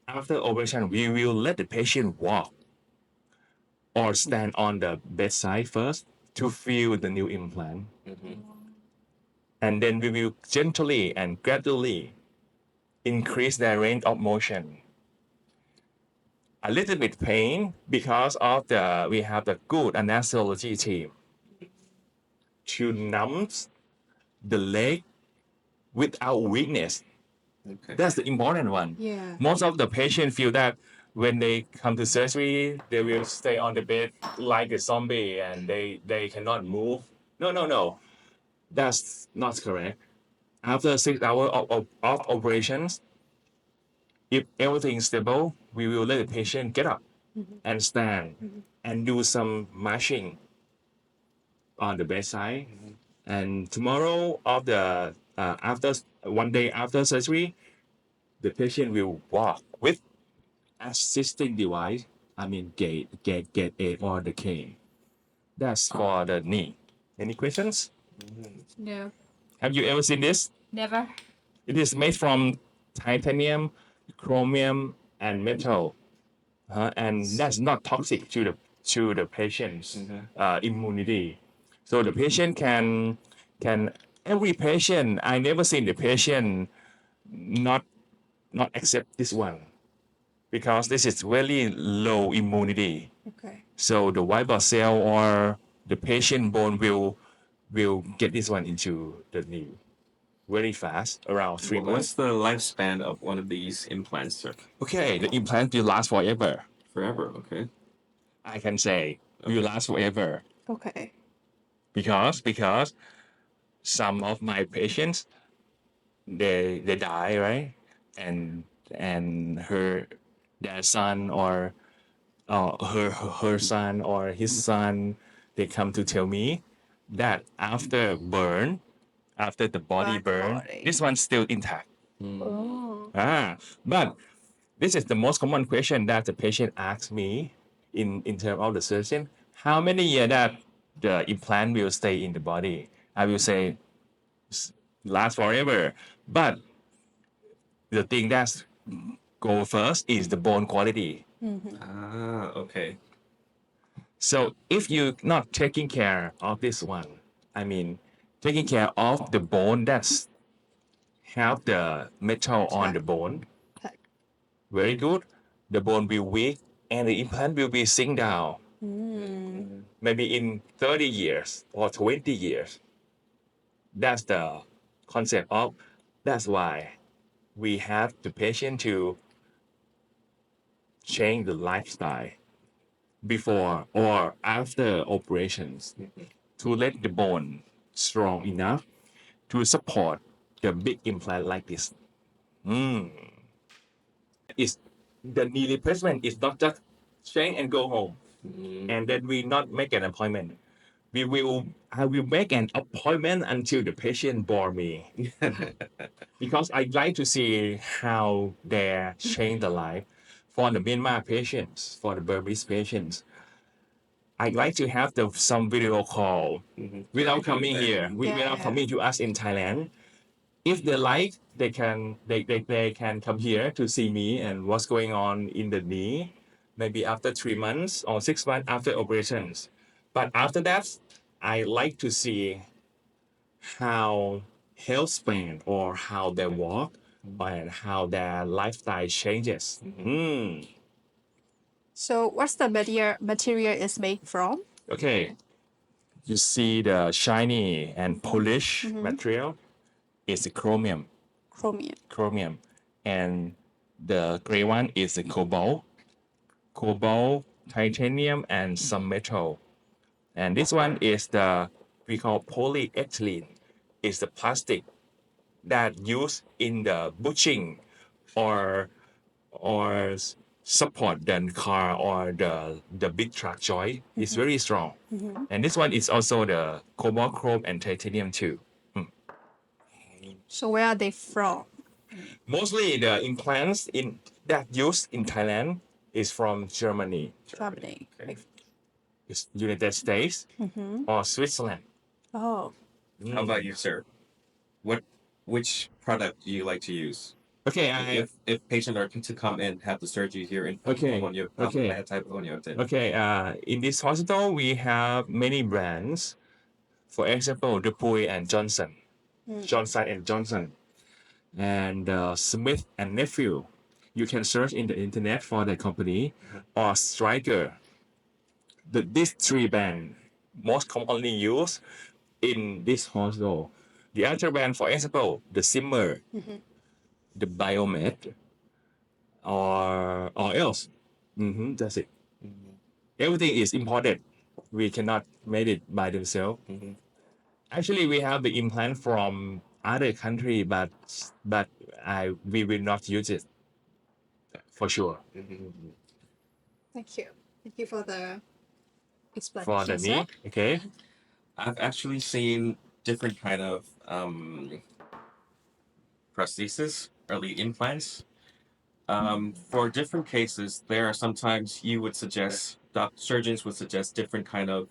after operation, we will let the patient walk or stand on the bedside first to feel the new implant. And then we will gently and gradually increase their range of motion. A little bit pain because of we have the good anesthesiology team to numb the leg without weakness. Okay. That's the important one. Yeah. Most of the patients feel that when they come to surgery, they will stay on the bed like a zombie and they cannot move. No. That's not correct. After 6 hours of operations, if everything is stable, we will let the patient get up and stand and do some marching on the bedside. And tomorrow, after 1 day after surgery, the patient will walk with assisting device. I mean, gate aid or the cane. That's for the knee. Any questions? No. Have you ever seen this? Never. It is made from titanium, chromium, and metal, and that's not toxic to the patient's immunity. So the patient can every patient. I never seen the patient not accept this one because this is very low immunity. Okay. So the white blood cell or the patient bone will get this one into the knee very fast, around 3 months. What's the lifespan of one of these implants, sir? Okay, the implant will last forever. Forever. Okay. I can say will last forever Okay. because some of my patients they die, right, and their son or her son or his son, they come to tell me that after the body burn, this one's still intact. Oh. But this is the most common question that the patient asks me in terms of the surgeon. How many years that the implant will stay in the body? I will say last forever. But the thing that go first is the bone quality. Okay. So if you're not taking care of this one, I mean, taking care of the bone that's have the metal on the bone, very good. The bone will weak and the implant will be sink down. Maybe in 30 years or 20 years. That's the concept of, that's why we have the patient to change the lifestyle before or after operations to let the bone strong enough to support the big implant like this. Is the knee replacement is not just change and go home, and then we not make an appointment. I will make an appointment until the patient bore me because I like to see how they change the life for the Myanmar patients, for the Burmese patients. I'd like to have some video call without coming here, without coming to us in Thailand. If they like, they can come here to see me and what's going on in the knee, maybe after 3 months or 6 months after operations. But after that, I like to see how health span or how they walk and how their lifestyle changes. So what's the material is made from? Okay, you see the shiny and polished material is the chromium, Chromium. and the gray one is the cobalt, titanium, and some metal. And this one is the we call polyethylene. It's the plastic that used in the bushing or support the car or the big truck joint. It's very strong. And this one is also the cobalt, chrome, and titanium too. So where are they from? Mostly the implants in that used in Thailand is from Germany, Germany. Okay. it's United States, or Switzerland. Oh. How about you, sir? Which product do you like to use? Okay, If patient are to come and have the surgery here in Phyathai Phaholyothin. Okay, in this hospital, we have many brands. For example, Dupuy and Johnson, Johnson and Johnson, and Smith and Nephew. You can search in the internet for the company or Stryker. These three brands most commonly used in this hospital. The other brand, for example, the Simmer, the Biomed, or else. That's it. Everything is imported. We cannot make it by themselves. Actually, we have the implant from other country, but we will not use it for sure. Thank you. Thank you for the For the explanation, knee, sir. okay. I've actually seen different kind of prosthesis, early implants. For different cases, there are sometimes you would suggest, surgeons would suggest different kind of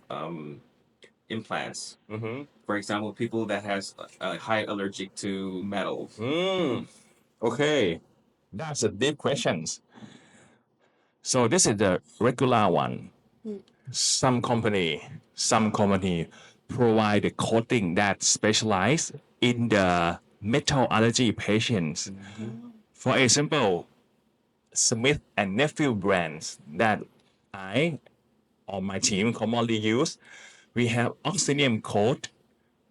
implants. For example, people that has a high allergic to metals. Okay, that's a deep question. So this is the regular one. Some company provide the coating that specialize in the metal allergy patients. For example, Smith and Nephew brands that I or my team commonly use, we have oxynium coat.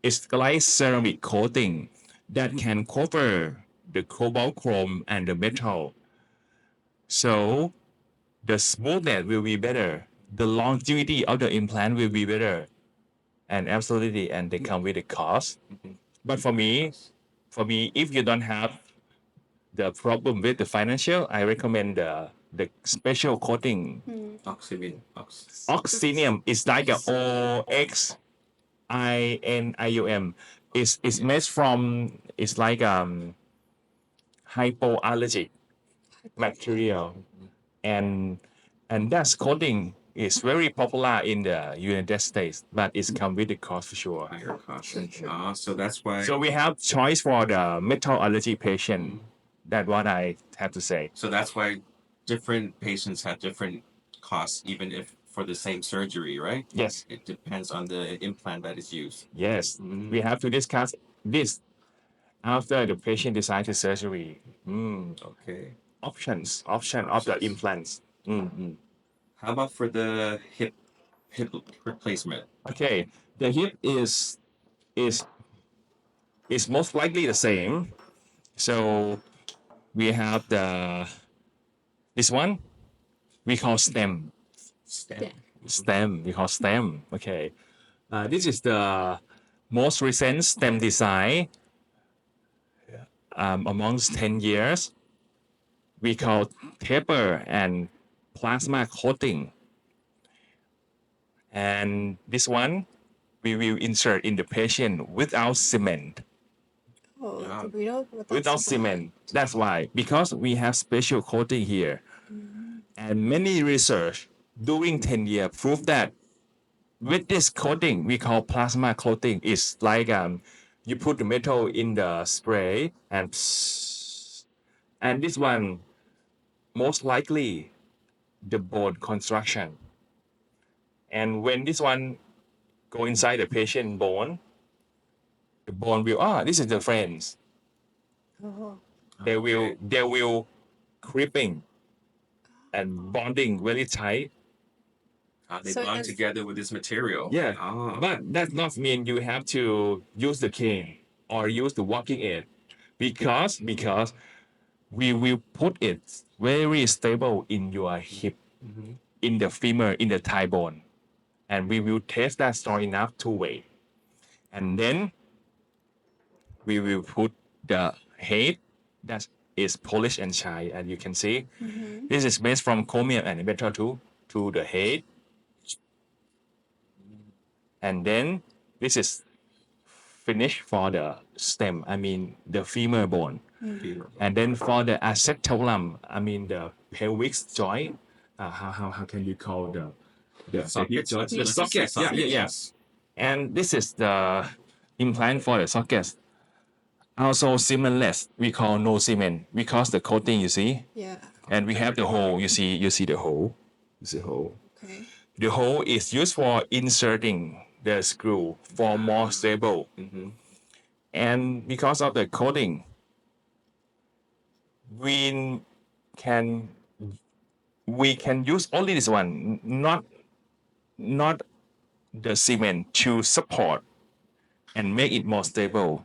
It's like ceramic coating that can cover the cobalt chrome and the metal. So the smoothness will be better. The longevity of the implant will be better. And absolutely, and they come with a cost. But for me, if you don't have the problem with the financial, I recommend the special coating. Oxynium is like a OXINIUM. It's made from, it's like hypoallergic material, and that coating is very popular in the United States, but it's come with the cost for sure. Higher cost. So that's why. So we have choice for the metal allergy patient. That's what I have to say. So that's why different patients have different costs, even if for the same surgery, right? Yes. It depends on the implant that is used. Yes, we have to discuss this after the patient decides the surgery. Okay. Option of the implants. How about for the hip replacement? Okay, the hip is most likely the same. So we have this one we call stem. We call stem. Okay, this is the most recent stem design amongst 10 years. We call taper and plasma coating. And this one we will insert in the patient without cement. Without cement. That's why, because we have special coating here. And many research during 10 years prove that with this coating, we call plasma coating, is like you put the metal in the spray and this one most likely the bone construction. And when this one go inside the patient bone, the bone will this is the friends. They will creeping and bonding very tight. They So bond as- together with this material. Yeah, but that not mean you have to use the cane or use the walking aid, because we will put it very stable in your hip, in the femur, in the thigh bone, and we will test that strong enough to weigh, and then we will put the head that is polished and shiny, and you can see this is made from chromium and metal to the head, and then this is finished for the stem, I mean the femur bone. And then for the acetabulum, I mean the pelvic joint, how can you call the Socket. the socket? Yeah. Yes. And this is the implant for the socket. Also cementless, we call no cement because the coating, you see, Yeah. and we have the hole. You see the hole. Okay. The hole is used for inserting the screw for more stable. And because of the coating, we can use only this one, not the cement, to support and make it more stable.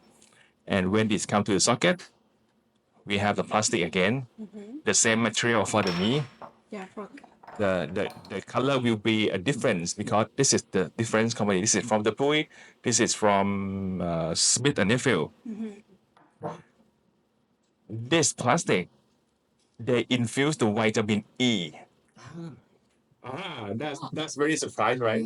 And when this come to the socket, we have the plastic again, the same material for the knee. Yeah, The color will be a difference because this is the difference company. This is from the Pui. This is from Smith and Nephew. This plastic, they infuse the vitamin E. That's very surprised, right?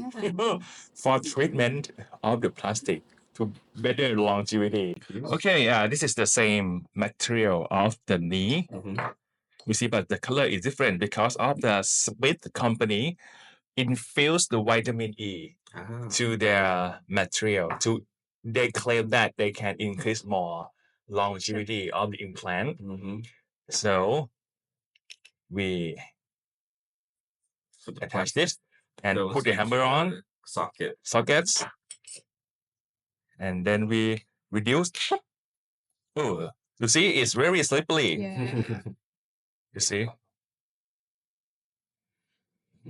For treatment of the plastic to better longevity. Okay, this is the same material of the knee. You see, but the color is different because of the Smith company infuse the vitamin E to their material. They claim that they can increase more longevity of the implant. So we attach this and put the hammer on sockets, and then we reduce. Oh, you see, it's very slippery. Yeah. You see.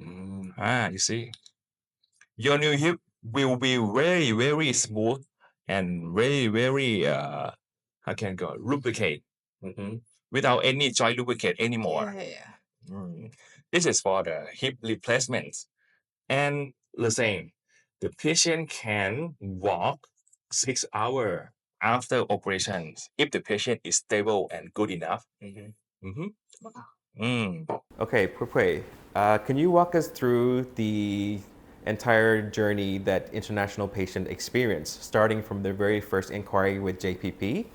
You see, your new hip will be very, very smooth and very, very how can I go lubricate without any joint lubricate anymore. Yeah. This is for the hip replacement. And the same, the patient can walk 6 hours after operations if the patient is stable and good enough. Okay, Pupui, can you walk us through the entire journey that international patient experience, starting from their very first inquiry with JPP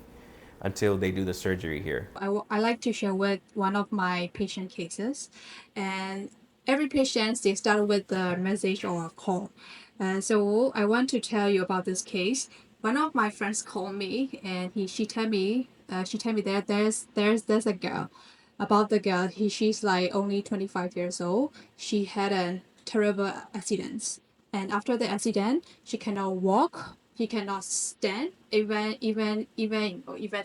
until they do the surgery here? I like to share with one of my patient cases, and every patient they start with a message or a call. So I want to tell you about this case. One of my friends called me, and she told me that there's a girl. About the girl, she's like only 25 years old. She had a terrible accident, and after the accident, she cannot walk. He cannot stand, even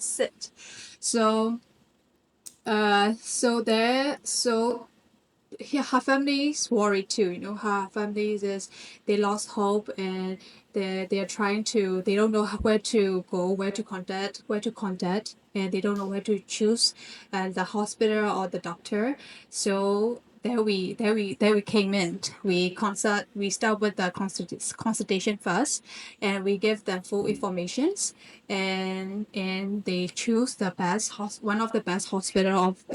sit. So her family's worried too. Her family is they lost hope, and they're trying to, they don't know where to go, where to contact, and they don't know where to choose, the hospital or the doctor. So there we came in. We start with the consultation first, and we give them full informations, and they choose the one of the best hospital of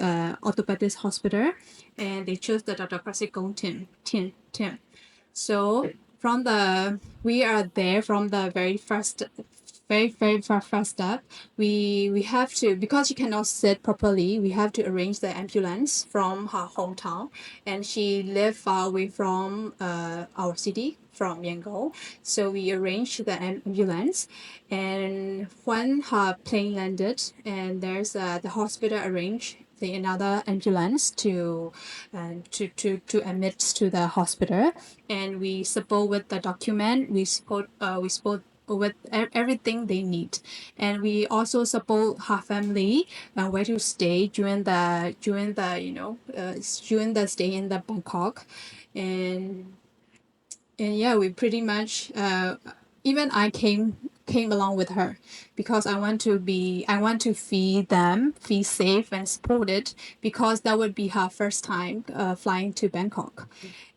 orthopedics hospital, and they choose the Dr. Kritsakorn Tim. So we are there from the very first step. We have to, because she cannot sit properly, we have to arrange the ambulance from her hometown, and she live far away from our city, from Yangon. So we arranged the ambulance, and when her plane landed, and there's the hospital arranged another ambulance to admit to the hospital, and we support with the document. We support with everything they need, and we also support her family where to stay during the stay in the Bangkok, and yeah, we pretty much even I came along with her, because I want to feel safe and supported, because that would be her first time flying to Bangkok,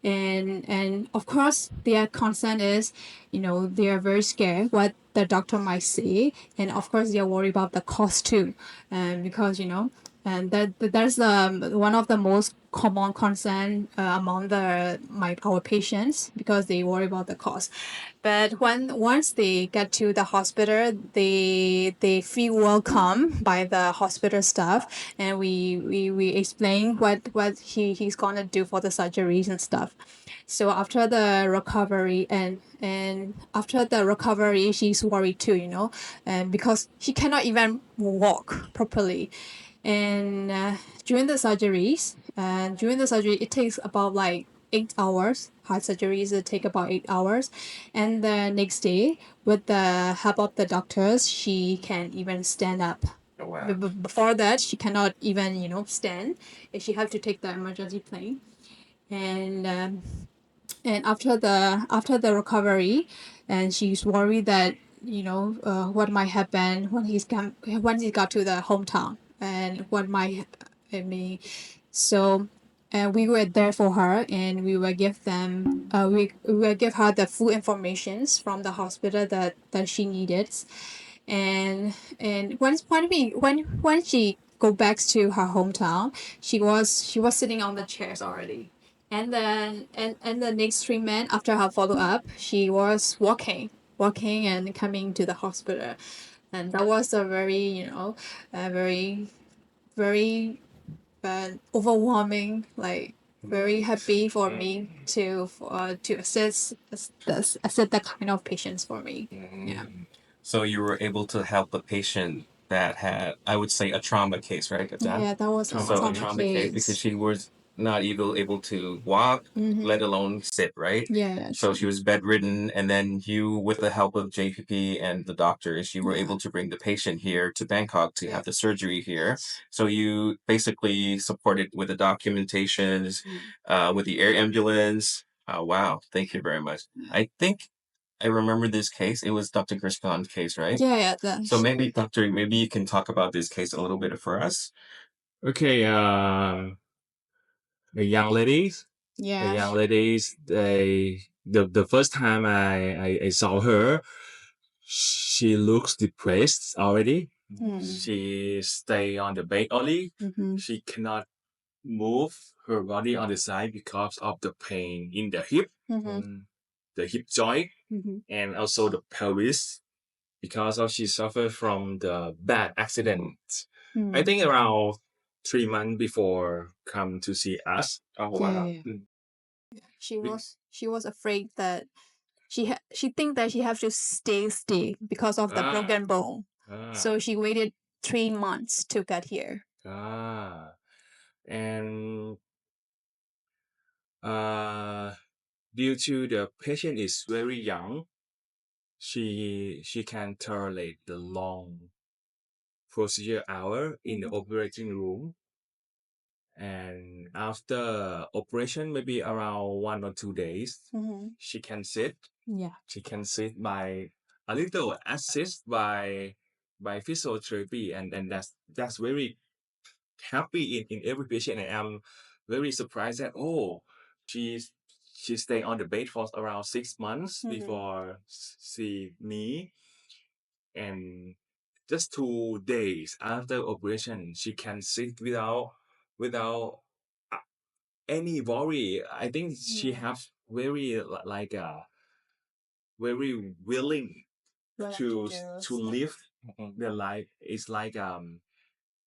and of course their concern is, they are very scared what the doctor might say, and of course they are worried about the cost too, because and that's one of the most common concern among our patients, because they worry about the cost. But once they get to the hospital, they feel welcome by the hospital staff, and we explain what he's gonna do for the surgeries and stuff. So after the recovery, and after the recovery, she's worried too, and because she cannot even walk properly, and during the surgery, it takes about like 8 hours. Heart surgeries take about 8 hours, and the next day, with the help of the doctors, she can even stand up. Before that, she cannot even stand. She have to take the emergency plane, and after the recovery, and she's worried that what might happen when when he got to the hometown, and what might I mean. So we were there for her, and we will give them we will give her the full informations from the hospital that she needed. And when she go back to her hometown, she was sitting on the chairs already. And then and the next treatment after her follow up, she was walking and coming to the hospital. And that was a very, a very, very overwhelming, like very happy for me to assist that kind of patients for me. Yeah. So you were able to help a patient that had, I would say, a trauma case, right? Yeah, that was a So a trauma trauma case because case. she was not able to walk, let alone sit, right? Yeah, So she was bedridden, and then you, with the help of JPP and the doctors, you were Yeah. able to bring the patient here to Bangkok to Yeah. have the surgery here. So you basically supported with the documentations, with the air ambulance. Wow, thank you very much. I think I remember this case. It was Dr. Kritsakorn's case, right? Yeah, So maybe, doctor, maybe you can talk about this case a little bit for us. Okay, the young ladies, yeah. the first time I saw her, she looks depressed already. She stay on the bed only. She cannot move her body on the side because of the pain in the hip, the hip joint, and also the pelvis because of she suffered from the bad accident. I think around 3 months before come to see us. Oh, wow. Yeah. She was afraid that she think that she have to stay still because of the broken bone. So she waited 3 months to get here. And due to the patient is very young, she can tolerate the long procedure hour in the operating room. And after operation, maybe around 1 or 2 days, she can sit. Yeah. She can sit by a little assist by physiotherapy, and that's very happy in every patient. And I'm very surprised that she's she stay on the bed for around 6 months before see me, and just 2 days after operation she can sit without uh, any worry. I think she has very like a very willing to live their life. It's like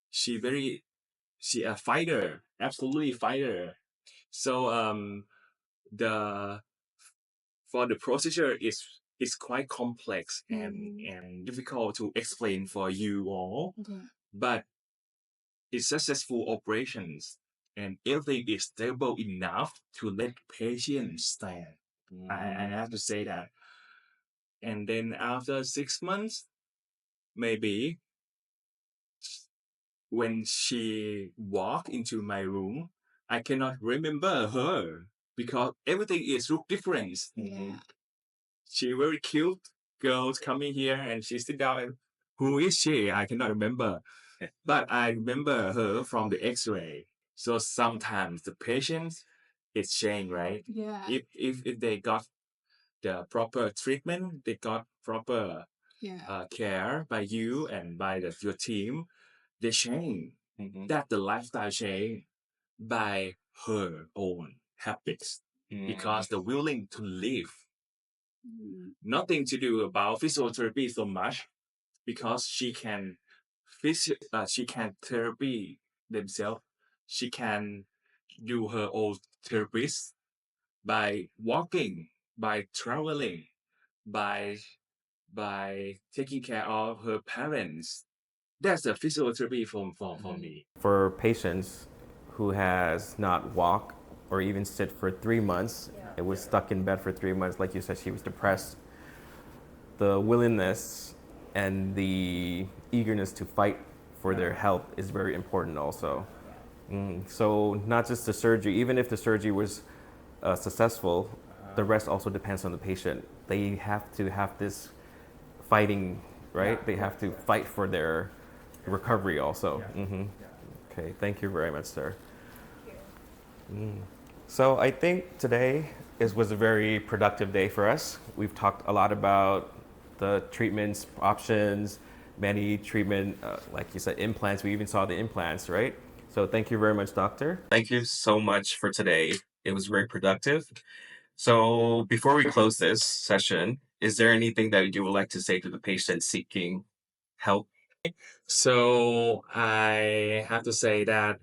she a fighter, absolutely fighter. So the for the procedure is quite complex and difficult to explain for you all, but it's successful operations and everything is stable enough to let patients stand. I have to say that. And then after 6 months, maybe when she walked into my room, I cannot remember her because everything is look different. She very cute girls coming here and she sit down and who is she? I cannot remember. But I remember her from the x-ray. So sometimes the patients it's changed, right? Yeah. If they got the proper treatment, they got proper Yeah. care by you and by your team, they change. That the lifestyle change by her own habits because they're willing to live. Nothing to do about physiotherapy so much because she can therapy themselves. She can do her own therapies by walking, by traveling, by taking care of her parents. That's the physiotherapy for me. For patients who has not walked or even sit for 3 months, it was stuck in bed for 3 months, like you said, she was depressed. The willingness and the eagerness to fight for their health is very important also. So not just the surgery, even if the surgery was successful, the rest also depends on the patient. They have to have this fighting, right? They have to fight for their recovery also. Okay, thank you very much, sir. So I think today was a very productive day for us. We've talked a lot about the treatments, options, many treatment, like you said, implants. We even saw the implants, right? So thank you very much, doctor. Thank you so much for today. It was very productive. So before we close this session, is there anything that you would like to say to the patient seeking help? So I have to say that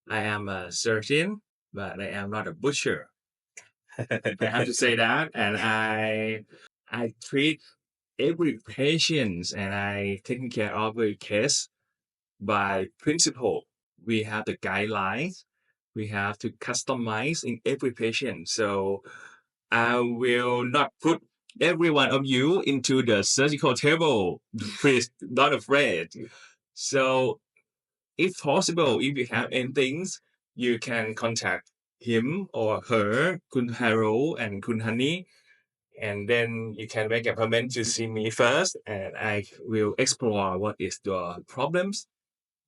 I am a surgeon, but I am not a butcher. I have to say that, and I treat every patient and I taking care of every case by principle. We have the guidelines. We have to customize in every patient. So I will not put every one of you into the surgical table. Please, not afraid. So if possible, if you have anything, you can contact him or her, Kun Harold and Kun Honey, and then you can make an appointment to see me first, and I will explore what is your problems.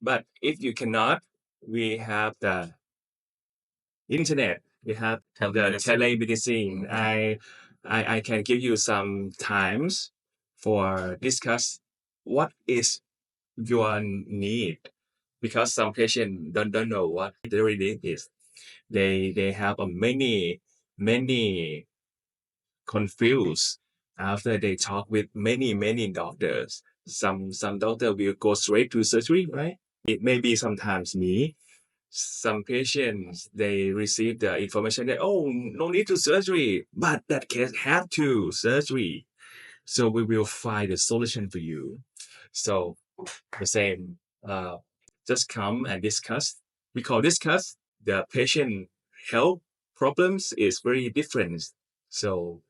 But if you cannot, we have the internet. We have the telemedicine. I can give you some times for discuss what is your need, because some patients don't know what their need is. They have a many confused after they talk with many doctors. Some doctor will go straight to surgery, right? It may be sometimes me. Some patients they receive the information that no need to surgery, but that case have to surgery. So we will find a solution for you. So the same, just come and discuss. We call discuss. The patient health problems is very different. So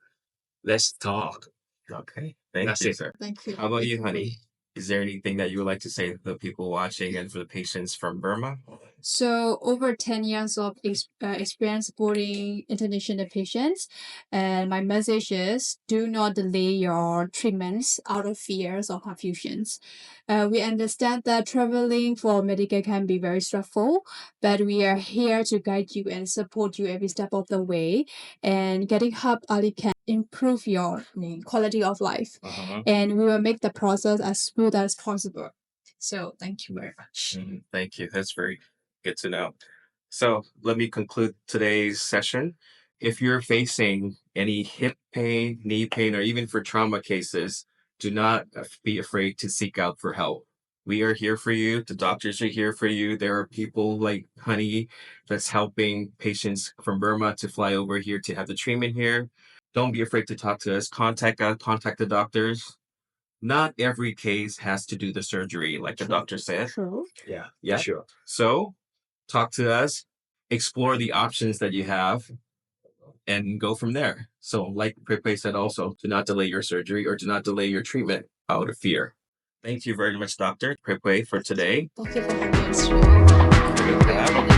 let's talk. Okay. Thank That's you, it. sir. Thank you. How about you, honey? Is there anything that you would like to say to the people watching and for the patients from Burma? So over 10 years of experience supporting international patients, and my message is do not delay your treatments out of fears or confusions. We understand that traveling for medical can be very stressful, but we are here to guide you and support you every step of the way. And getting help early can improve your quality of life, and we will make the process as smooth as possible. So thank you very much. Thank you. That's very good to know. So let me conclude today's session. If you're facing any hip pain, knee pain, or even for trauma cases, do not be afraid to seek out for help. We are here for you. The doctors are here for you. There are people like Honey that's helping patients from Burma to fly over here to have the treatment here. Don't be afraid to talk to us. Contact the doctors. Not every case has to do the surgery, like the doctor said. True. Yeah. Sure. So talk to us, explore the options that you have, and go from there. So, like Pepe said also, do not delay your surgery or do not delay your treatment out of fear. Thank you very much, Dr. Pepe, for today. Thank you for having us.